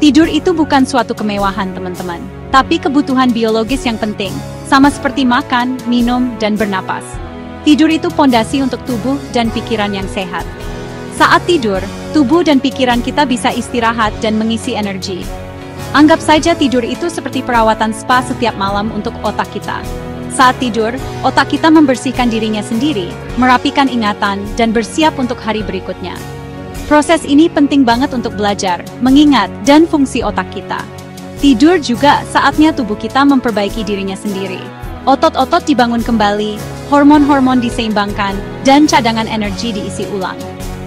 Tidur itu bukan suatu kemewahan, teman-teman, tapi kebutuhan biologis yang penting, sama seperti makan, minum, dan bernapas. Tidur itu pondasi untuk tubuh dan pikiran yang sehat. Saat tidur, tubuh dan pikiran kita bisa istirahat dan mengisi energi. Anggap saja tidur itu seperti perawatan spa setiap malam untuk otak kita. Saat tidur, otak kita membersihkan dirinya sendiri, merapikan ingatan, dan bersiap untuk hari berikutnya. Proses ini penting banget untuk belajar, mengingat, dan fungsi otak kita. Tidur juga saatnya tubuh kita memperbaiki dirinya sendiri. Otot-otot dibangun kembali, hormon-hormon diseimbangkan, dan cadangan energi diisi ulang.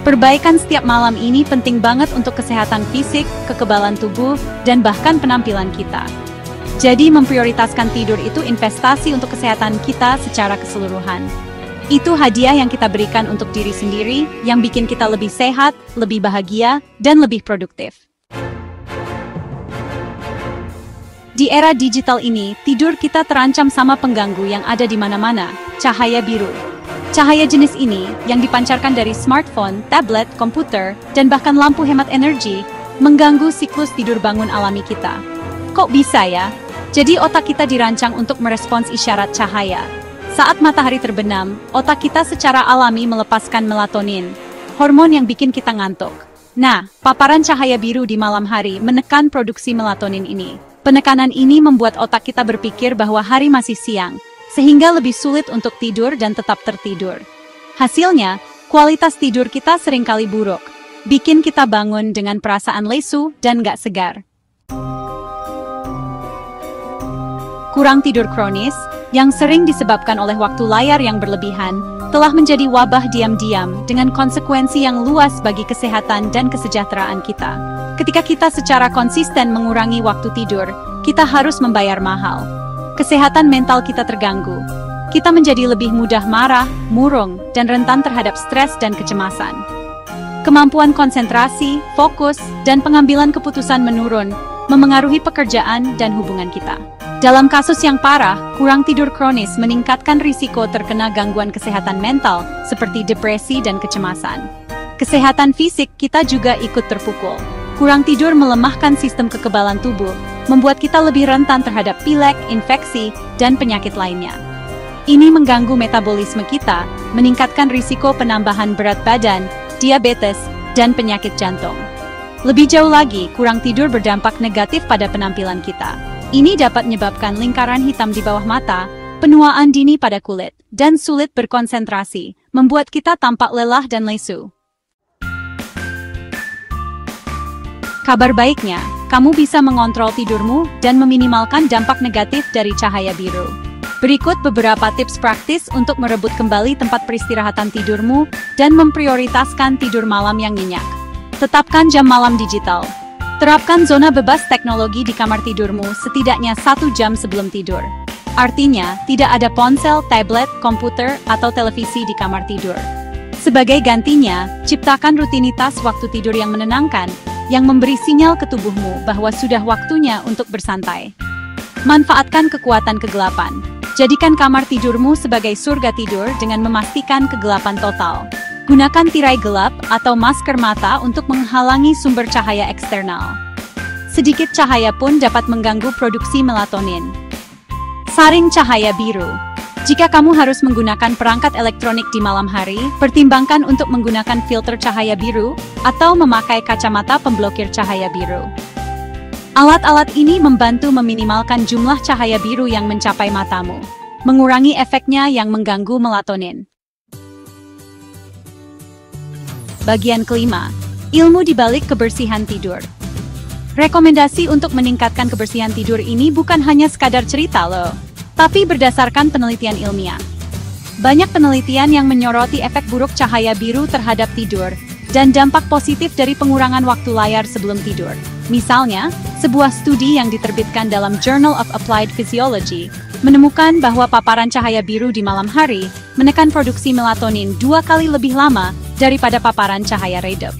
Perbaikan setiap malam ini penting banget untuk kesehatan fisik, kekebalan tubuh, dan bahkan penampilan kita. Jadi memprioritaskan tidur itu investasi untuk kesehatan kita secara keseluruhan. Itu hadiah yang kita berikan untuk diri sendiri, yang bikin kita lebih sehat, lebih bahagia, dan lebih produktif. Di era digital ini, tidur kita terancam sama pengganggu yang ada di mana-mana, cahaya biru. Cahaya jenis ini, yang dipancarkan dari smartphone, tablet, komputer, dan bahkan lampu hemat energi, mengganggu siklus tidur bangun alami kita. Kok bisa ya? Jadi otak kita dirancang untuk merespons isyarat cahaya. Saat matahari terbenam, otak kita secara alami melepaskan melatonin, hormon yang bikin kita ngantuk. Nah, paparan cahaya biru di malam hari menekan produksi melatonin ini. Penekanan ini membuat otak kita berpikir bahwa hari masih siang, sehingga lebih sulit untuk tidur dan tetap tertidur. Hasilnya, kualitas tidur kita seringkali buruk, bikin kita bangun dengan perasaan lesu dan gak segar. Kurang tidur kronis, yang sering disebabkan oleh waktu layar yang berlebihan, telah menjadi wabah diam-diam dengan konsekuensi yang luas bagi kesehatan dan kesejahteraan kita. Ketika kita secara konsisten mengurangi waktu tidur, kita harus membayar mahal. Kesehatan mental kita terganggu. Kita menjadi lebih mudah marah, murung, dan rentan terhadap stres dan kecemasan. Kemampuan konsentrasi, fokus, dan pengambilan keputusan menurun, memengaruhi pekerjaan dan hubungan kita. Dalam kasus yang parah, kurang tidur kronis meningkatkan risiko terkena gangguan kesehatan mental seperti depresi dan kecemasan. Kesehatan fisik kita juga ikut terpukul. Kurang tidur melemahkan sistem kekebalan tubuh, membuat kita lebih rentan terhadap pilek, infeksi, dan penyakit lainnya. Ini mengganggu metabolisme kita, meningkatkan risiko penambahan berat badan, diabetes, dan penyakit jantung. Lebih jauh lagi, kurang tidur berdampak negatif pada penampilan kita. Ini dapat menyebabkan lingkaran hitam di bawah mata, penuaan dini pada kulit, dan sulit berkonsentrasi, membuat kita tampak lelah dan lesu. Kabar baiknya, kamu bisa mengontrol tidurmu dan meminimalkan dampak negatif dari cahaya biru. Berikut beberapa tips praktis untuk merebut kembali tempat peristirahatan tidurmu dan memprioritaskan tidur malam yang nyenyak. Tetapkan jam malam digital. Terapkan zona bebas teknologi di kamar tidurmu setidaknya 1 jam sebelum tidur. Artinya, tidak ada ponsel, tablet, komputer, atau televisi di kamar tidur. Sebagai gantinya, ciptakan rutinitas waktu tidur yang menenangkan, yang memberi sinyal ke tubuhmu bahwa sudah waktunya untuk bersantai. Manfaatkan kekuatan kegelapan. Jadikan kamar tidurmu sebagai surga tidur dengan memastikan kegelapan total. Gunakan tirai gelap atau masker mata untuk menghalangi sumber cahaya eksternal. Sedikit cahaya pun dapat mengganggu produksi melatonin. Saring cahaya biru. Jika kamu harus menggunakan perangkat elektronik di malam hari, pertimbangkan untuk menggunakan filter cahaya biru atau memakai kacamata pemblokir cahaya biru. Alat-alat ini membantu meminimalkan jumlah cahaya biru yang mencapai matamu, mengurangi efeknya yang mengganggu melatonin. Bagian kelima, ilmu di balik kebersihan tidur. Rekomendasi untuk meningkatkan kebersihan tidur ini bukan hanya sekadar cerita loh, tapi berdasarkan penelitian ilmiah. Banyak penelitian yang menyoroti efek buruk cahaya biru terhadap tidur dan dampak positif dari pengurangan waktu layar sebelum tidur. Misalnya, sebuah studi yang diterbitkan dalam Journal of Applied Physiology menemukan bahwa paparan cahaya biru di malam hari menekan produksi melatonin 2 kali lebih lama daripada paparan cahaya redup.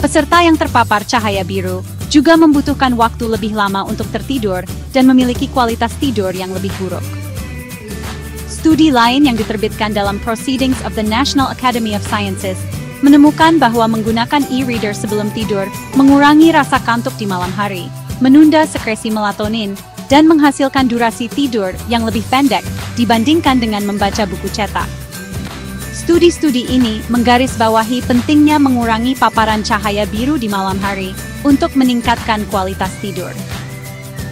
Peserta yang terpapar cahaya biru juga membutuhkan waktu lebih lama untuk tertidur dan memiliki kualitas tidur yang lebih buruk. Studi lain yang diterbitkan dalam Proceedings of the National Academy of Sciences menemukan bahwa menggunakan e-reader sebelum tidur mengurangi rasa kantuk di malam hari, menunda sekresi melatonin, dan menghasilkan durasi tidur yang lebih pendek dibandingkan dengan membaca buku cetak. Studi-studi ini menggarisbawahi pentingnya mengurangi paparan cahaya biru di malam hari untuk meningkatkan kualitas tidur.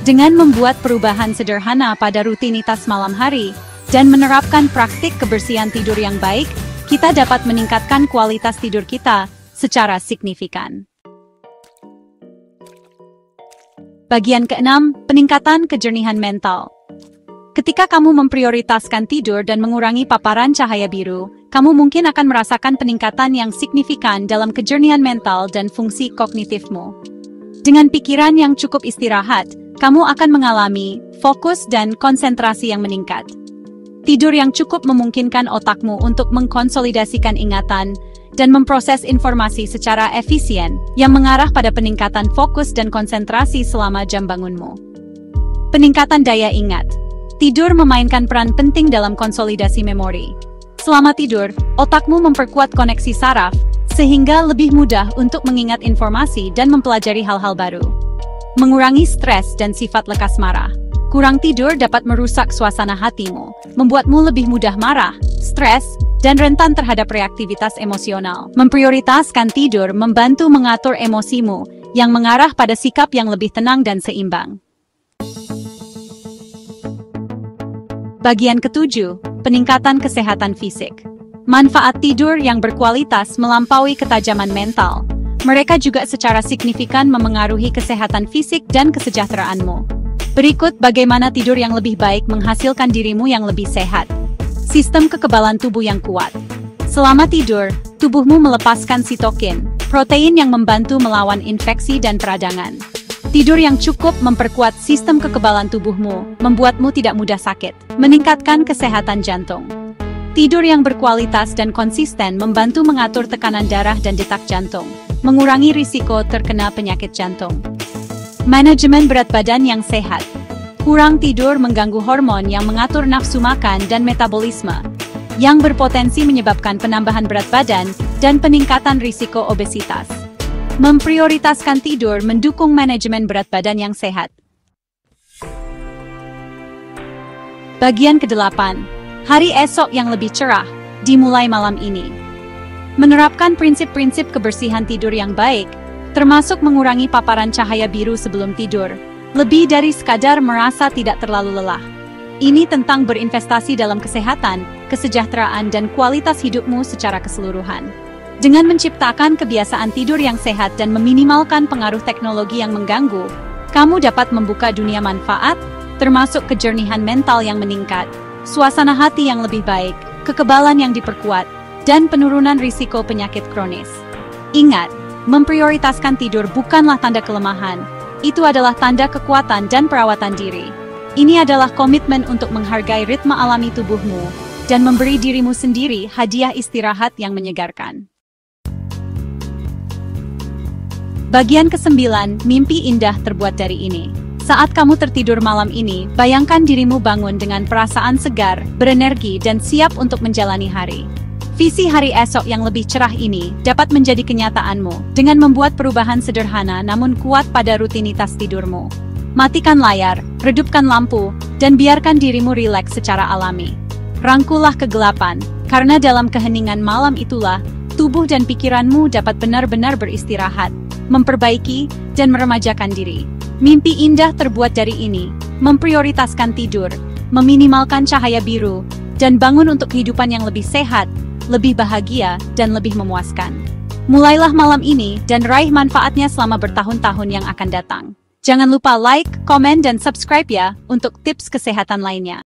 Dengan membuat perubahan sederhana pada rutinitas malam hari dan menerapkan praktik kebersihan tidur yang baik, kita dapat meningkatkan kualitas tidur kita secara signifikan. Bagian keenam, peningkatan kejernihan mental. Ketika kamu memprioritaskan tidur dan mengurangi paparan cahaya biru, kamu mungkin akan merasakan peningkatan yang signifikan dalam kejernihan mental dan fungsi kognitifmu. Dengan pikiran yang cukup istirahat, kamu akan mengalami fokus dan konsentrasi yang meningkat. Tidur yang cukup memungkinkan otakmu untuk mengkonsolidasikan ingatan dan memproses informasi secara efisien yang mengarah pada peningkatan fokus dan konsentrasi selama jam bangunmu. Peningkatan daya ingat. Tidur memainkan peran penting dalam konsolidasi memori. Selama tidur, otakmu memperkuat koneksi saraf sehingga lebih mudah untuk mengingat informasi dan mempelajari hal-hal baru. Mengurangi stres dan sifat lekas marah. Kurang tidur dapat merusak suasana hatimu, membuatmu lebih mudah marah, stres, dan rentan terhadap reaktivitas emosional. Memprioritaskan tidur membantu mengatur emosimu yang mengarah pada sikap yang lebih tenang dan seimbang. Bagian ketujuh, peningkatan kesehatan fisik. Manfaat tidur yang berkualitas melampaui ketajaman mental. Mereka juga secara signifikan memengaruhi kesehatan fisik dan kesejahteraanmu. Berikut bagaimana tidur yang lebih baik menghasilkan dirimu yang lebih sehat. Sistem kekebalan tubuh yang kuat. Selama tidur, tubuhmu melepaskan sitokin, protein yang membantu melawan infeksi dan peradangan. Tidur yang cukup memperkuat sistem kekebalan tubuhmu, membuatmu tidak mudah sakit, meningkatkan kesehatan jantung. Tidur yang berkualitas dan konsisten membantu mengatur tekanan darah dan detak jantung, mengurangi risiko terkena penyakit jantung. Manajemen berat badan yang sehat. Kurang tidur mengganggu hormon yang mengatur nafsu makan dan metabolisme, yang berpotensi menyebabkan penambahan berat badan dan peningkatan risiko obesitas. Memprioritaskan tidur mendukung manajemen berat badan yang sehat. Bagian ke-8. Hari esok yang lebih cerah, dimulai malam ini. Menerapkan prinsip-prinsip kebersihan tidur yang baik, termasuk mengurangi paparan cahaya biru sebelum tidur, lebih dari sekadar merasa tidak terlalu lelah. Ini tentang berinvestasi dalam kesehatan, kesejahteraan, dan kualitas hidupmu secara keseluruhan. Dengan menciptakan kebiasaan tidur yang sehat dan meminimalkan pengaruh teknologi yang mengganggu, kamu dapat membuka dunia manfaat, termasuk kejernihan mental yang meningkat, suasana hati yang lebih baik, kekebalan yang diperkuat, dan penurunan risiko penyakit kronis. Ingat, memprioritaskan tidur bukanlah tanda kelemahan, itu adalah tanda kekuatan dan perawatan diri. Ini adalah komitmen untuk menghargai ritme alami tubuhmu dan memberi dirimu sendiri hadiah istirahat yang menyegarkan. Bagian ke-9, mimpi indah terbuat dari ini. Saat kamu tertidur malam ini, bayangkan dirimu bangun dengan perasaan segar, berenergi, dan siap untuk menjalani hari. Visi hari esok yang lebih cerah ini dapat menjadi kenyataanmu dengan membuat perubahan sederhana namun kuat pada rutinitas tidurmu. Matikan layar, redupkan lampu, dan biarkan dirimu rileks secara alami. Rangkullah kegelapan, karena dalam keheningan malam itulah, tubuh dan pikiranmu dapat benar-benar beristirahat, memperbaiki, dan meremajakan diri. Mimpi indah terbuat dari ini, memprioritaskan tidur, meminimalkan cahaya biru, dan bangun untuk kehidupan yang lebih sehat, lebih bahagia, dan lebih memuaskan. Mulailah malam ini dan raih manfaatnya selama bertahun-tahun yang akan datang. Jangan lupa like, komen, dan subscribe ya untuk tips kesehatan lainnya.